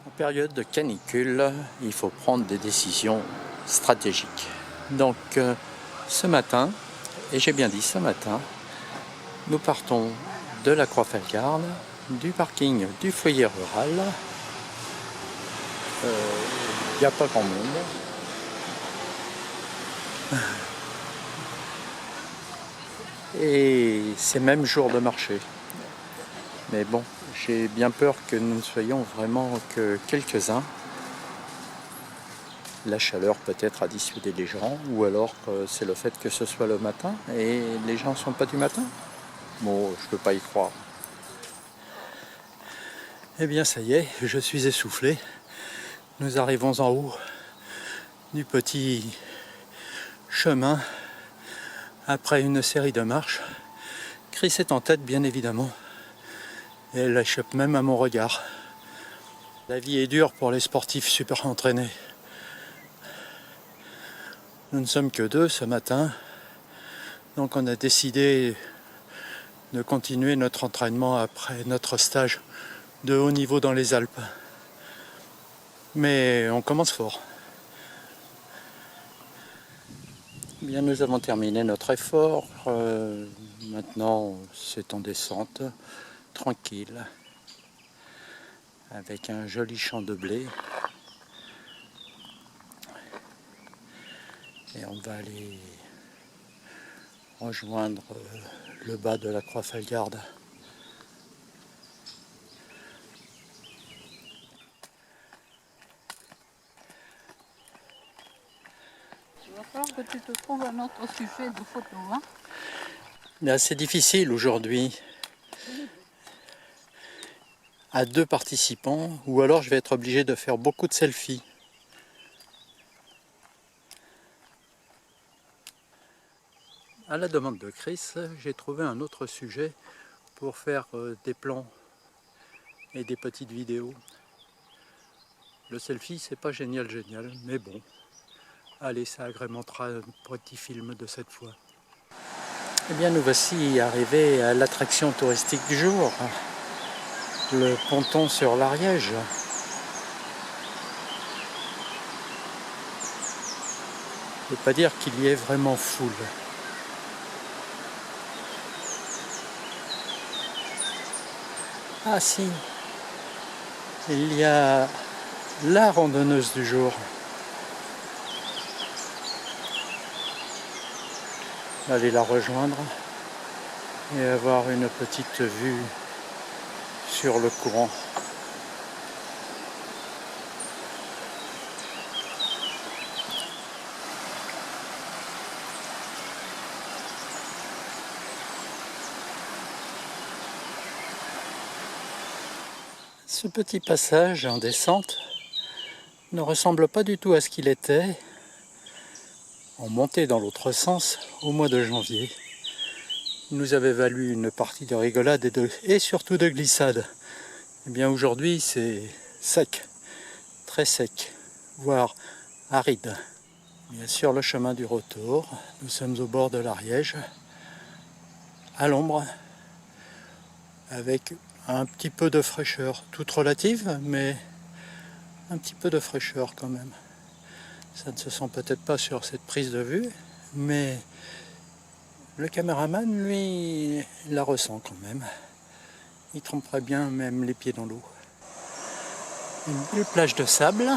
En période de canicule, il faut prendre des décisions stratégiques. Donc ce matin, et j'ai bien dit ce matin, nous partons de la Croix-Falgarde, du parking du foyer rural. Il n'y a pas grand monde. Et c'est même jour de marché. Mais bon, j'ai bien peur que nous ne soyons vraiment que quelques-uns. La chaleur peut-être a dissuadé les gens, ou alors c'est le fait que ce soit le matin et les gens ne sont pas du matin. Bon, je ne peux pas y croire. Eh bien ça y est, je suis essoufflé. Nous arrivons en haut du petit chemin après une série de marches. Chris est en tête bien évidemment. Et elle échappe même à mon regard. La vie est dure pour les sportifs super entraînés. Nous ne sommes que deux ce matin, donc on a décidé de continuer notre entraînement après notre stage de haut niveau dans les Alpes. Mais on commence fort. Bien, nous avons terminé notre effort. Maintenant, c'est en descente, tranquille, avec un joli champ de blé. Et on va aller rejoindre le bas de la Croix-Falgarde. Il va falloir que tu te trouves un autre sujet de photo. Hein? Là, c'est difficile aujourd'hui. À deux participants, ou alors je vais être obligé de faire beaucoup de selfies. À la demande de Chris, j'ai trouvé un autre sujet pour faire des plans et des petites vidéos. Le selfie, c'est pas génial, mais bon. Allez, ça agrémentera un petit film de cette fois. Eh bien, nous voici arrivés à l'attraction touristique du jour, le ponton sur l'Ariège. Je ne peux pas dire qu'il y ait vraiment foule. Ah si, il y a la randonneuse du jour. Aller la rejoindre et avoir une petite vue sur le courant. Ce petit passage en descente ne ressemble pas du tout à ce qu'il était en montée dans l'autre sens au mois de janvier. Il nous avait valu une partie de rigolade et surtout de glissade. Eh bien aujourd'hui c'est sec, très sec, voire aride. Bien sûr le chemin du retour, nous sommes au bord de l'Ariège, à l'ombre, avec un petit peu de fraîcheur, toute relative, mais un petit peu de fraîcheur quand même. Ça ne se sent peut-être pas sur cette prise de vue, mais le caméraman, lui, la ressent quand même. Il tremperait bien même les pieds dans l'eau. Une belle plage de sable.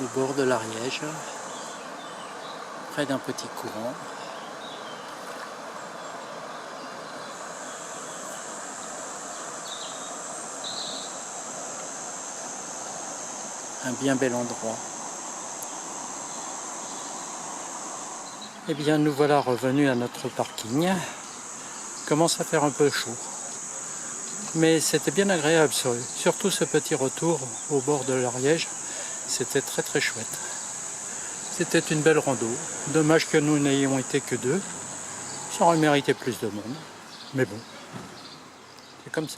Au bord de l'Ariège, près d'un petit courant. Un bien bel endroit. Eh bien nous voilà revenus à notre parking. Il commence à faire un peu chaud. Mais c'était bien agréable, surtout ce petit retour au bord de l'Ariège. C'était très très chouette. C'était une belle rando. Dommage que nous n'ayons été que deux. Ça aurait mérité plus de monde. Mais bon, c'est comme ça.